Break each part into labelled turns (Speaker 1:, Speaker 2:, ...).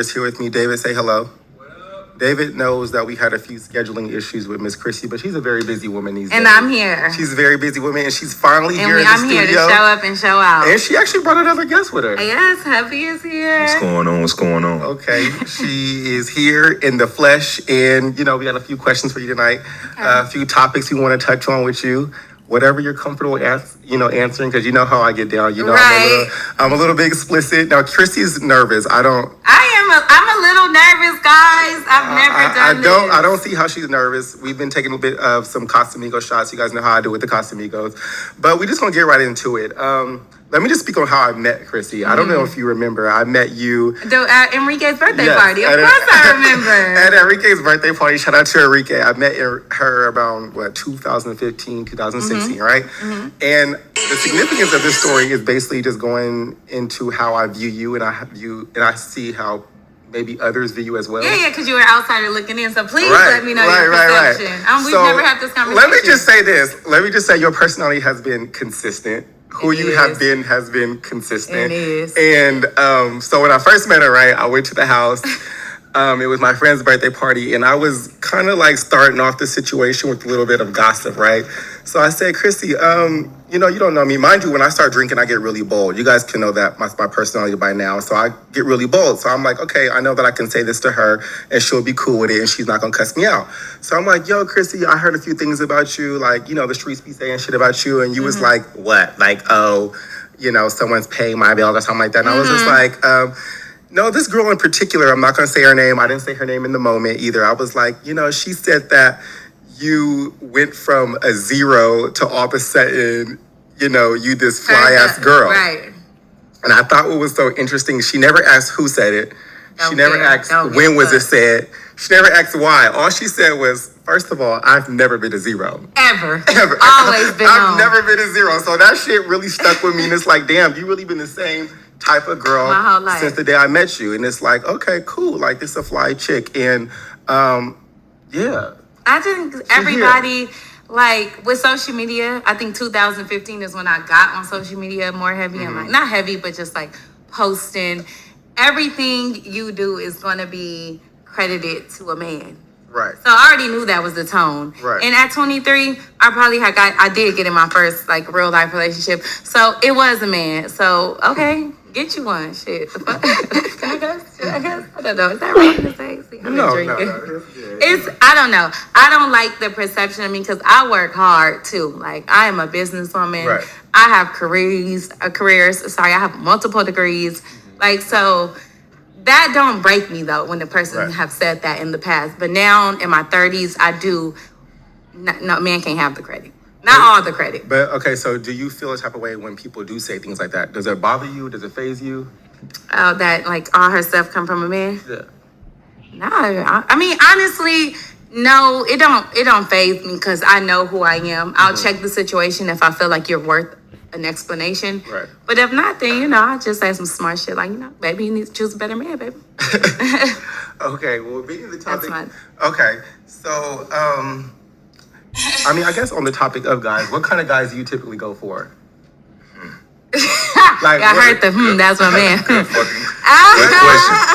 Speaker 1: is here with me. David, say hello. David knows that we had a few scheduling issues with Miss Chrysty, but she's a very busy woman these days.
Speaker 2: And I'm here.
Speaker 1: She's a very busy woman, and she's finally here in the
Speaker 2: I'm
Speaker 1: studio.
Speaker 2: here to show up and show out.
Speaker 1: And she actually brought another guest with her.
Speaker 2: Yes, Huffy is here.
Speaker 3: What's going on? What's going on?
Speaker 1: Okay, she is here in the flesh, and we got a few questions for you tonight.
Speaker 2: Okay.
Speaker 1: A few topics we want to touch on with you. Whatever you're comfortable answering, because you know how I get down.
Speaker 2: Right.
Speaker 1: I'm a little bit explicit. Now, Christy's nervous. I'm a
Speaker 2: little nervous, guys. I've never done this.
Speaker 1: I don't see how she's nervous. We've been taking a bit of some Casamigo shots. You guys know how I do with the Casamigos. But we just want to get right into it. Let me just speak on how I met Chrysty. I don't know if you remember. I met you
Speaker 2: at Enrique's birthday party. Of course I remember.
Speaker 1: At Enrique's birthday party. Shout out to Enrique. I met her around 2015, 2016, right? Mm-hmm. And the significance of this story is basically just going into how I view you, and I see how maybe others view you as well.
Speaker 2: Yeah, because you were outsider looking in. So please let me know your perception. We've never had this conversation.
Speaker 1: Let me just say this. Let me just say your personality has been consistent. Who you have been has been consistent.
Speaker 2: It is.
Speaker 1: And so when I first met her, right, I went to the house. It was my friend's birthday party, and I was kind of like starting off the situation with a little bit of gossip, right? So I said, Chrysty, you don't know me. Mind you, when I start drinking, I get really bold. You guys can know that my personality by now. So I get really bold. So I'm like, okay, I know that I can say this to her, and she'll be cool with it, and she's not going to cuss me out. So I'm like, yo, Chrysty, I heard a few things about you. Like, the streets be saying shit about you. And you was like, what? Like, oh, someone's paying my bill or something like that. And I was just like, no, this girl in particular, I'm not going to say her name. I didn't say her name in the moment either. I was like, she said that you went from a zero to all of a sudden, you this fly-ass girl.
Speaker 2: Right.
Speaker 1: And I thought what was so interesting, she never asked who said it. She never asked when was it said. She never asked why. All she said was, first of all, I've never been a zero.
Speaker 2: Ever.
Speaker 1: Always been I've never been a zero. So that shit really stuck with me. And it's like, damn, you really been the same type of girl
Speaker 2: my whole life
Speaker 1: since the day I met you. And it's like, okay, cool. Like, this is a fly chick. And, yeah.
Speaker 2: I think everybody, like, with social media, I think 2015 is when I got on social media more heavy. And, like, not heavy, but just, like, posting. Everything you do is going to be credited to a man.
Speaker 1: Right.
Speaker 2: So I already knew that was the tone.
Speaker 1: Right.
Speaker 2: And at 23, I did get in my first, like, real life relationship. So it was a man. So, okay, get you one. Shit. Can I guess? I don't know. Is that wrong to say? See,
Speaker 1: No.
Speaker 2: I don't know. I don't like the perception of me because I work hard too. Like, I am a businesswoman.
Speaker 1: Right.
Speaker 2: I have careers. I have multiple degrees. Like, so that don't break me though when the person have said that in the past. But now in my 30s, I do. No, man can't have the credit. Not all the credit.
Speaker 1: But okay, so do you feel a type of way when people do say things like that? Does it bother you? Does it faze you?
Speaker 2: That like all her stuff come from a man?
Speaker 1: Yeah.
Speaker 2: No, I mean honestly, no, it don't faze me because I know who I am. I'll check the situation if I feel like you're worth an explanation.
Speaker 1: Right.
Speaker 2: But if not, then I'll just say some smart shit like, baby, you need to choose a better man, baby.
Speaker 1: Okay, well, being the topic.
Speaker 2: That's
Speaker 1: okay, so I mean, I guess on the topic of guys, what kind of guys do you typically go for?
Speaker 2: Like, I heard that's my man.
Speaker 1: Good question.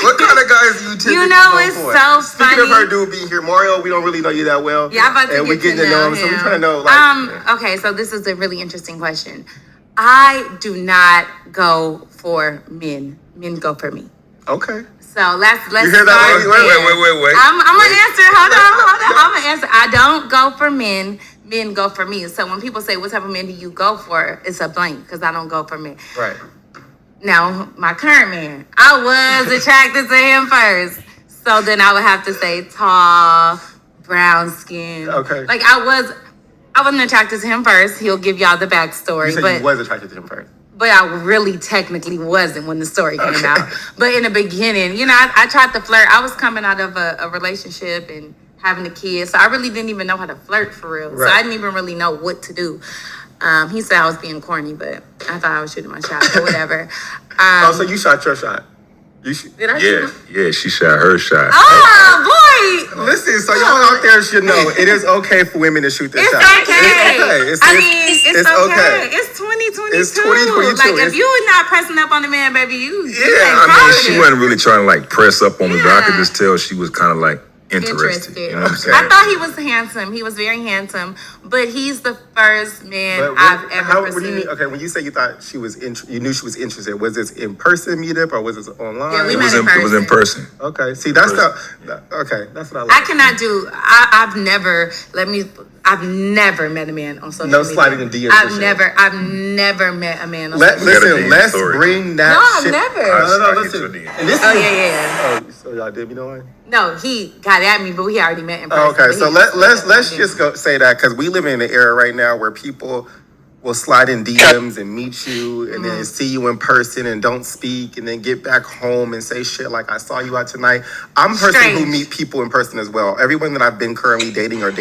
Speaker 1: What kind of guys do you typically go for?
Speaker 2: It's so funny.
Speaker 1: Speaking of her dude being here, Mario, we don't really know you that well.
Speaker 2: Yeah, I'm about to
Speaker 1: and we're getting to know him, so we're trying to know. Like,
Speaker 2: okay, so this is a really interesting question. I do not go for men. Men go for me.
Speaker 1: Okay.
Speaker 2: So let's
Speaker 1: you hear that? Wait.
Speaker 2: I'm gonna answer. Hold on. I'm gonna answer. I don't go for men. Men go for me. So when people say, what type of men do you go for? It's a blank because I don't go for men.
Speaker 1: Right.
Speaker 2: Now, my current man, I was attracted to him first. So then I would have to say tall, brown skin.
Speaker 1: Okay.
Speaker 2: Like I wasn't attracted to him first. He'll give y'all the backstory.
Speaker 1: You said you was attracted to him first.
Speaker 2: But I really technically wasn't when the story came out. But in the beginning, I tried to flirt. I was coming out of a relationship and having a kid. So I really didn't even know how to flirt for real. Right. So I didn't even really know what to do. He said I was being corny, but I thought I was shooting my shot or whatever.
Speaker 1: So you shot your shot.
Speaker 2: Did I shoot?
Speaker 3: Yeah, she shot her shot.
Speaker 2: Oh, boy. right.
Speaker 1: Listen, so y'all out there should know it is okay for women to shoot their
Speaker 2: It's
Speaker 1: shot.
Speaker 2: okay.
Speaker 1: It's
Speaker 2: okay. It's 2022.
Speaker 1: It's 2022.
Speaker 2: Like, if you not pressing up on the man, baby, you ain't
Speaker 3: she wasn't really trying to like press up on me, but I could just tell she was kind of like interested. You know what I'm saying?
Speaker 2: I thought he was handsome. He was very handsome, but he's the first man I've ever pursued.
Speaker 1: What do you mean? Okay, when you say you thought she was you knew she was interested, was this in person meetup or was this online?
Speaker 2: Yeah,
Speaker 3: It was in person.
Speaker 1: Okay, see that's that's what I like.
Speaker 2: I cannot do. I've never met a man on social media.
Speaker 1: No sliding in DMs.
Speaker 2: I've never met a man on social media.
Speaker 1: Listen, let's bring that shit.
Speaker 2: Never.
Speaker 1: No, listen. And this
Speaker 2: yeah.
Speaker 1: Oh, so y'all did, you know what?
Speaker 2: No, he got at me, but we already met in person.
Speaker 1: Okay, so let's just go say that because we live in an era right now where people will slide in DMs and meet you and then see you in person and don't speak and then get back home and say shit like I saw you out tonight. I'm a person who meet people in person as well. Everyone that I've been currently dating or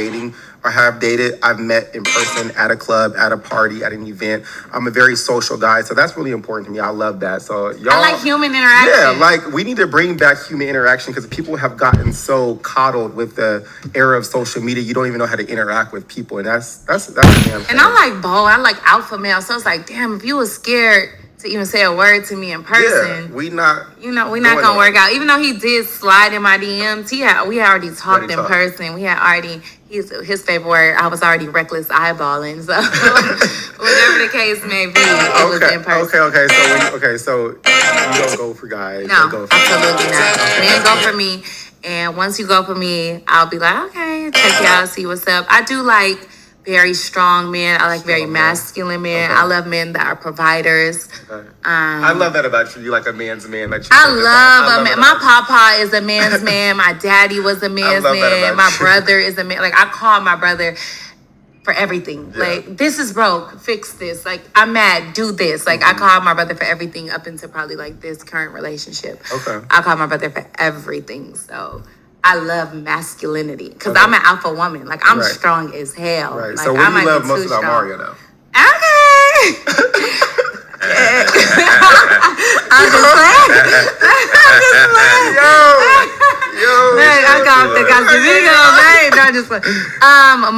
Speaker 1: have dated, I've met in person at a club, at a party, at an event. I'm a very social guy, so that's really important to me. I love that. So y'all,
Speaker 2: I like human interaction.
Speaker 1: Yeah, like we need to bring back human interaction because people have gotten so coddled with the era of social media. You don't even know how to interact with people, and that's damn.
Speaker 2: And I like bold. I like alpha male. So it's like, damn, if you was scared to even say a word to me in person,
Speaker 1: we not
Speaker 2: gonna work out. Even though he did slide in my DMs, we had already talked in person. We had already his favorite word. I was already reckless eyeballing. So whatever the case may be, it was in person.
Speaker 1: Okay. So you don't go for guys.
Speaker 2: No,
Speaker 1: go for
Speaker 2: absolutely not. Men go for me, and once you go for me, I'll be like, okay, check you out, see what's up. I do like very strong men. I like very masculine men. I love men that are providers.
Speaker 1: I love that about you. You like a man's man.
Speaker 2: I love a man. My papa is a man's man. My daddy was a man's man. My brother is a man. Like, I call my brother for everything. Yeah. Like, this is broke. Fix this. Like, I'm mad. Do this. Like, I call my brother for everything up until probably like this current relationship.
Speaker 1: Okay.
Speaker 2: I call my brother for everything. So I love masculinity because I'm an alpha woman. Like, I'm strong as hell.
Speaker 1: Right.
Speaker 2: Like,
Speaker 1: So what do you love most about Mario, though?
Speaker 2: Okay. I'm just playing.
Speaker 1: Yo.
Speaker 2: I got the Casamigo, right? No, I'm just playing.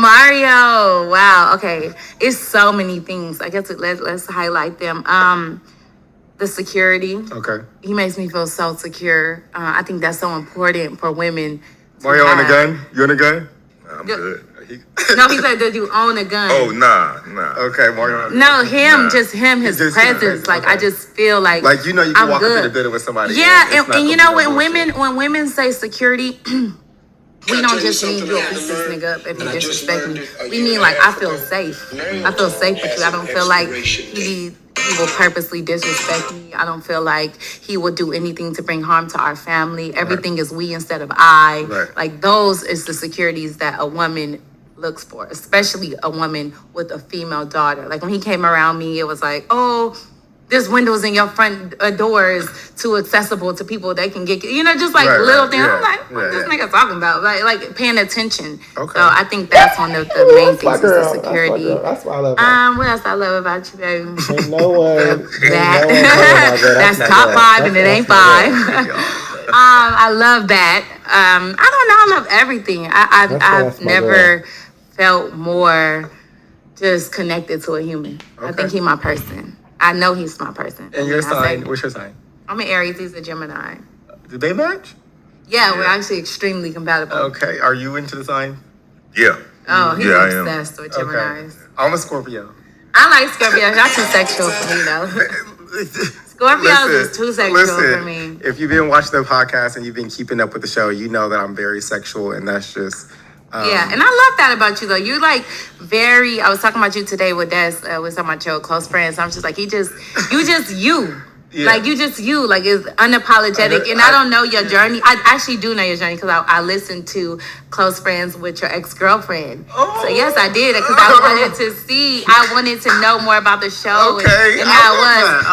Speaker 2: Mario. Wow. Okay. It's so many things. I guess let's highlight them. The security.
Speaker 1: Okay.
Speaker 2: He makes me feel so secure. I think that's so important for women.
Speaker 1: Mario on the gun? You on the gun?
Speaker 3: I'm good.
Speaker 2: No, he said, "Did you own a gun?"
Speaker 3: Oh, nah.
Speaker 1: Okay, Mario.
Speaker 2: No, his presence. Like, I just feel like
Speaker 1: you know you can walk up to the building with somebody.
Speaker 2: Yeah, and you know when women say security, we don't just mean you'll beat this nigga up if you disrespect me. We mean like I feel safe. I feel safe with you. I don't feel like he will purposely disrespect me. I don't feel like he will do anything to bring harm to our family. Everything is we instead of I.
Speaker 1: Right.
Speaker 2: Like, those is the securities that a woman looks for, especially a woman with a female daughter. Like, when he came around me, it was like, oh, there's windows in your front doors too accessible to people that can get, just like little things. I'm like, what this nigga talking about? Like paying attention.
Speaker 1: Okay.
Speaker 2: So I think that's one of the main things is the security.
Speaker 1: That's what I love.
Speaker 2: What else I love about you, baby?
Speaker 1: Ain't no one.
Speaker 2: That's top 5 and it ain't 5. I love that. I don't know. I love everything. I've never felt more just connected to a human.
Speaker 1: Okay.
Speaker 2: I think he's my person. I know he's my person.
Speaker 1: And your sign? What's your sign?
Speaker 2: I'm an Aries. He's a Gemini.
Speaker 1: Do they match?
Speaker 2: Yeah, we're actually extremely compatible.
Speaker 1: Okay. Are you into the sign?
Speaker 3: Yeah.
Speaker 2: Oh, he's obsessed with Geminis.
Speaker 1: Okay. I'm a Scorpio.
Speaker 2: I like Scorpios. That's too sexual for me, though. Scorpios is too sexual for me.
Speaker 1: If you've been watching the podcast and you've been keeping up with the show, you know that I'm very sexual, and that's just...
Speaker 2: yeah, and I love that about you, though. You're like very... I was talking about you today with Des. We was talking about your close friends. I'm just like, you just you. Yeah. Like, you just you. Like, it's unapologetic. And I don't know your journey. I actually do know your journey because I listened to Close Friends with your ex-girlfriend. Oh. So, yes, I did. Because I wanted to know more about the show and how it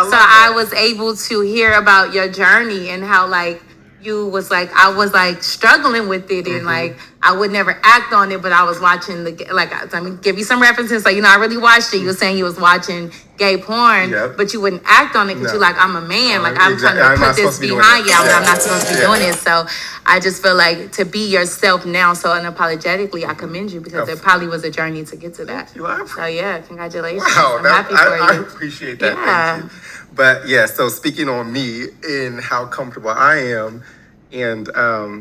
Speaker 2: was. I was able to hear about your journey and how, like, you was like, I was like struggling with it, and like I would never act on it, but I was watching let me give you some references. Like, I really watched it. You were saying you was watching gay porn, but you wouldn't act on it because you're like, I'm a man, like I'm trying to put this behind you, I'm not supposed to be doing it. So I just feel like to be yourself now so unapologetically, I commend you because it probably was a journey to get to that. So yeah, congratulations.
Speaker 1: Wow,
Speaker 2: I'm happy for you.
Speaker 1: I appreciate that.
Speaker 2: Yeah.
Speaker 1: Thank you. But yeah, so speaking on me and how comfortable I am, and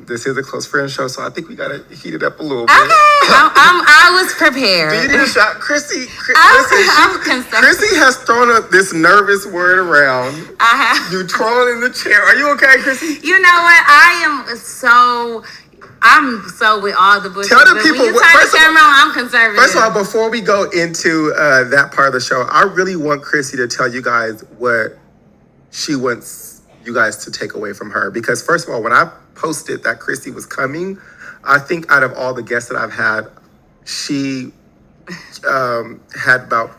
Speaker 1: this is a close friend show, so I think we gotta heat it up a little bit.
Speaker 2: Okay, I was prepared.
Speaker 1: Do you need a shot, Chrysty?
Speaker 2: I'm concerned.
Speaker 1: Chrysty has thrown up this nervous word around.
Speaker 2: I have.
Speaker 1: You twirling in the chair. Are you okay, Chrysty?
Speaker 2: You know what? I'm so with all the bullshit.
Speaker 1: Tell the people.
Speaker 2: When you turn the camera on, I'm conservative.
Speaker 1: First of all, before we go into that part of the show, I really want Chrysty to tell you guys what she wants you guys to take away from her. Because first of all, when I posted that Chrysty was coming, I think out of all the guests that I've had, she had about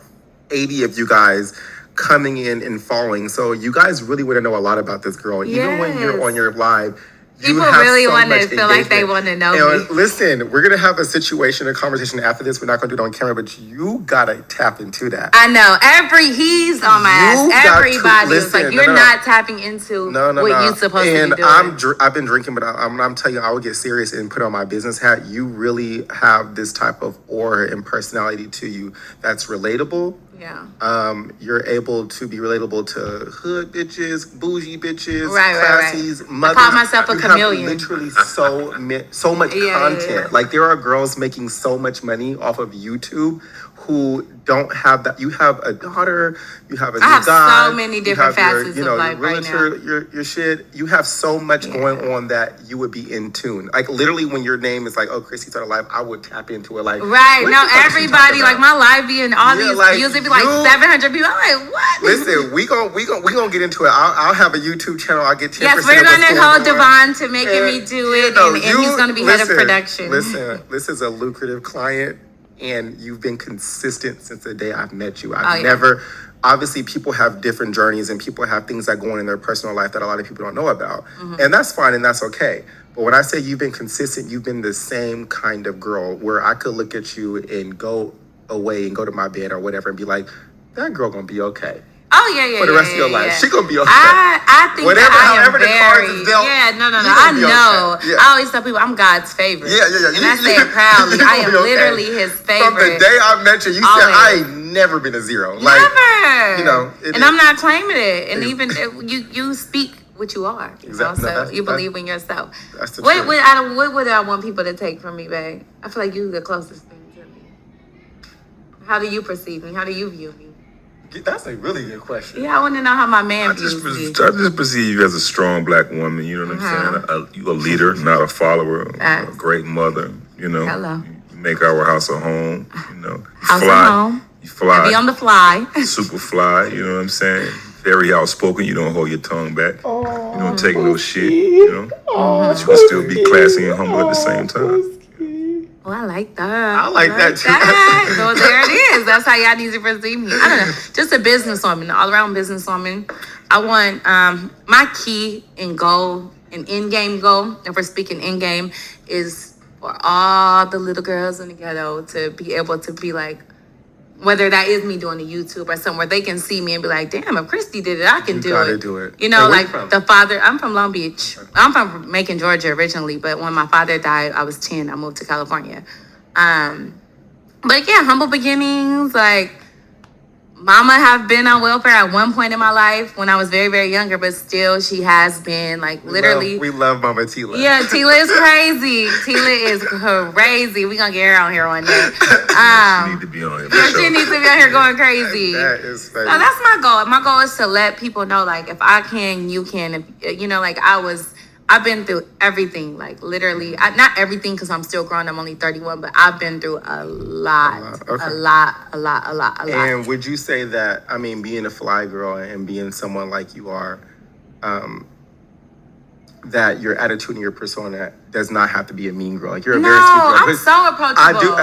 Speaker 1: 80 of you guys coming in and following. So you guys really want to know a lot about this girl. Yes. Even when you're on your live,
Speaker 2: people really want to feel like they want to know me.
Speaker 1: Listen, we're going to have a situation, a conversation after this. We're not going to do it on camera, but you got to tap into that.
Speaker 2: I know. He's on my ass. Everybody is like, you're not tapping into what you're supposed to be doing.
Speaker 1: I've been drinking, but I'm telling you, I would get serious and put on my business hat. You really have this type of aura and personality to you that's relatable.
Speaker 2: Yeah.
Speaker 1: You're able to be relatable to hood bitches, bougie bitches,
Speaker 2: classies,
Speaker 1: right. Mothers.
Speaker 2: I call myself a chameleon.
Speaker 1: Literally so much content. Yeah. Like there are girls making so much money off of YouTube who don't have that. You have a daughter, you have a new guy.
Speaker 2: I have so many different facets of life
Speaker 1: your realtor, right now. Your shit. You have so much going on that you would be in tune. Like literally when your name is like, oh, Chrysty started live, I would tap into it. Like
Speaker 2: right now, everybody like my live being all these views, it'd be like 700 people. I'm like, what?
Speaker 1: Listen, we gonna get into it. I'll have a YouTube channel. I'll get 10%.
Speaker 2: Yes, we're gonna hold Devon to making me do it, and he's gonna be head of production.
Speaker 1: Listen, this is a lucrative client. And you've been consistent since the day I've met you. I've never, obviously people have different journeys and people have things that go on in their personal life that a lot of people don't know about. And that's fine and that's okay. But when I say you've been consistent, you've been the same kind of girl where I could look at you and go away and go to my bed or whatever and be like, that girl gonna be okay.
Speaker 2: Oh yeah.
Speaker 1: For the rest of your life, she gonna be okay.
Speaker 2: I think
Speaker 1: whatever,
Speaker 2: that I
Speaker 1: however
Speaker 2: am
Speaker 1: the cards is dealt.
Speaker 2: No. I know.
Speaker 1: Okay. Yeah.
Speaker 2: I always tell people I'm God's favorite.
Speaker 1: Yeah.
Speaker 2: And I say it proudly. I am literally His favorite.
Speaker 1: From the day I met you, you said I ain't never been a zero. Like,
Speaker 2: never. And I'm not claiming it. And even you speak what you are.
Speaker 1: Exactly.
Speaker 2: So you believe in yourself.
Speaker 1: That's the
Speaker 2: truth. What would I want people to take from me, babe? I feel like you're the closest thing to me. How do you perceive me? How do you view me?
Speaker 1: That's a really good question.
Speaker 2: Yeah, I want to know how my man views me.
Speaker 3: I just perceive you as a strong black woman. You know what I'm saying? You a leader, not a follower. A great mother. You know.
Speaker 2: Hello.
Speaker 3: You make our house a home. You know.
Speaker 2: House a home.
Speaker 3: You fly.
Speaker 2: I be on the fly.
Speaker 3: Super fly. You know what I'm saying? Very outspoken. You don't hold your tongue back. You don't take no shit. You know. But you can still be classy and humble at the same time.
Speaker 2: Oh, I like that.
Speaker 1: I like that too.
Speaker 2: So there it is. That's how y'all need to perceive me. I don't know. Just a businesswoman, all around businesswoman. I want my key and goal, an in-game goal, if we're speaking in-game, is for all the little girls in the ghetto to be able to be like, whether that is me doing a YouTube or somewhere, they can see me and be like, damn, if Chrysty did it, I can do it. You know, like the father, I'm from Long Beach. I'm from Macon, Georgia originally, but when my father died, I was 10. I moved to California. But yeah, humble beginnings, like mama have been on welfare at one point in my life when I was very, very younger, but still she has been like literally.
Speaker 1: We love Mama Tila.
Speaker 2: Yeah, Tila is crazy. Tila is crazy. We gonna get her on here one day.
Speaker 3: She need to be on here.
Speaker 2: She needs to be on here going crazy.
Speaker 1: That is funny.
Speaker 2: So that's my goal. My goal is to let people know, like, if I can, you can. If you know, like I've been through everything, like literally, not everything because I'm still growing. I'm only 31, but I've been through a lot.
Speaker 1: And would you say that, I mean, being a fly girl and being someone like you are, that your attitude and your persona does not have to be a mean girl. Like, you're a
Speaker 2: No,
Speaker 1: very sweet girl.
Speaker 2: I'm
Speaker 1: But
Speaker 2: so approachable.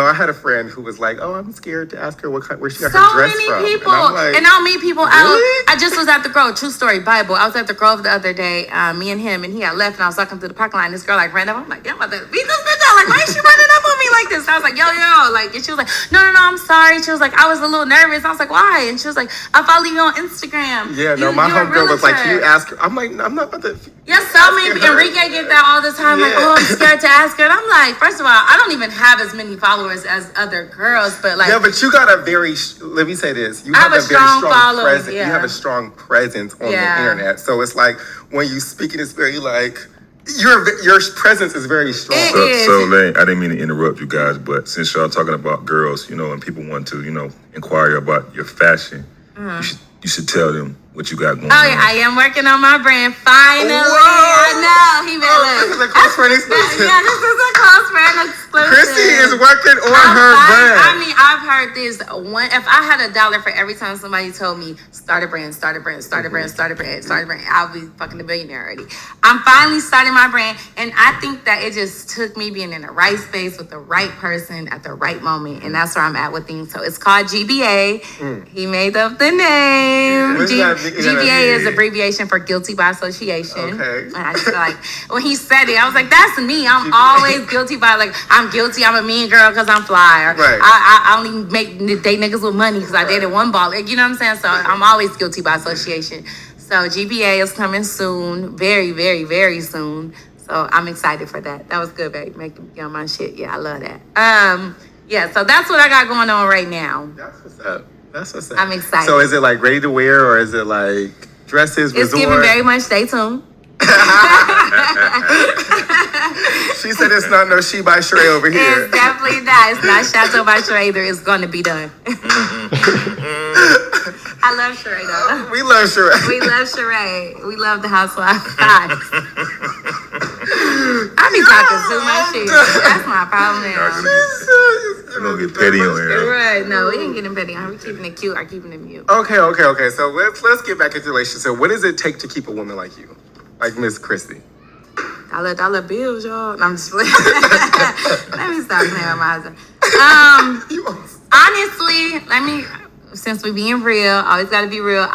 Speaker 1: I had a friend who was like, "Oh, I'm scared to ask her where she got
Speaker 2: So
Speaker 1: her dress
Speaker 2: many
Speaker 1: from."
Speaker 2: people,
Speaker 1: And I'm like,
Speaker 2: and I'll meet people out.
Speaker 1: Really?
Speaker 2: I just was at the Grove. True story, Bible. I was at the Grove the other day. Me and him, and he had left, and I was walking through the parking lot. And this girl like ran up. I'm like, "Yeah, I'm about to beat this bitch out. Like, why is she running up on me like this?" And I was like, "Yo, like," and she was like, "No, I'm sorry." She was like, "I was a little nervous." I was like, "Why?" And she was like, "I follow you on Instagram."
Speaker 1: Yeah, no, my homegirl was like, "Can you ask her?" I'm like, "I'm not about to."
Speaker 2: Yes, so many. Enrique get that all the time. Like, "Oh, I'm scared to ask her." And I'm like, first of all, I don't even have as many followers as other girls, but like,
Speaker 1: Yeah, but you got a very. Let me say this: you
Speaker 2: I
Speaker 1: have
Speaker 2: have
Speaker 1: a
Speaker 2: a
Speaker 1: very
Speaker 2: strong
Speaker 1: strong
Speaker 2: following,
Speaker 1: presence.
Speaker 2: yeah.
Speaker 1: You have a strong presence on the internet, so it's like when you speak, it's very like your presence is very strong.
Speaker 3: So Lane, I didn't mean to interrupt you guys, but since y'all talking about girls, and people want to, inquire about your fashion, you should tell them what you got going on.
Speaker 2: Oh yeah, I am working on my brand. Finally,
Speaker 1: Whoa.
Speaker 2: I know. He been
Speaker 1: This is a close friend exclusive.
Speaker 2: Yeah, this is a close friend exclusive.
Speaker 1: Chrysty is working on her brand.
Speaker 2: I mean, I've heard this one. If I had $1 for every time somebody told me start a brand, I'll be fucking a billionaire already. I'm finally starting my brand, and I think that it just took me being in the right space with the right person at the right moment, and that's where I'm at with things. So it's called GBA. He made up the name. GBA is abbreviation for guilty by association.
Speaker 1: Okay.
Speaker 2: And I just feel like when he said it, I was like, that's me. I'm always guilty by I'm guilty. I'm a mean girl because I'm fly. Or
Speaker 1: right.
Speaker 2: I only date niggas with money because I dated one ball. You know what I'm saying? So I'm always guilty by association. So GBA is coming soon, very, very, very soon. So I'm excited for that. That was good, babe. Making me get on my shit. Yeah, I love that. Yeah. So that's what I got going on right now.
Speaker 1: That's what's up.
Speaker 2: I'm excited.
Speaker 1: So is it like ready to wear, or is it like dresses?
Speaker 2: It's giving very much. Stay tuned.
Speaker 1: She said it's not no She by Sheree over here.
Speaker 2: It's definitely not. It's not Chateau by Sheree either. It's going to be done. I love Sheree though.
Speaker 1: We love Sheree.
Speaker 2: We love Sheree. We love the Housewives. I be talking too much shit. That's my problem now.
Speaker 3: You're gonna get petty on here.
Speaker 2: Right. No, we ain't getting petty. We're keeping it cute. I'm keeping it mute.
Speaker 1: Okay. So let's get back into relationship. What does it take to keep a woman like you? Like Miss Chrysty?
Speaker 2: Dollar bills, y'all. No, I'm just playing. Let me stop playing with my husband. Honestly, since we being real, always gotta be real.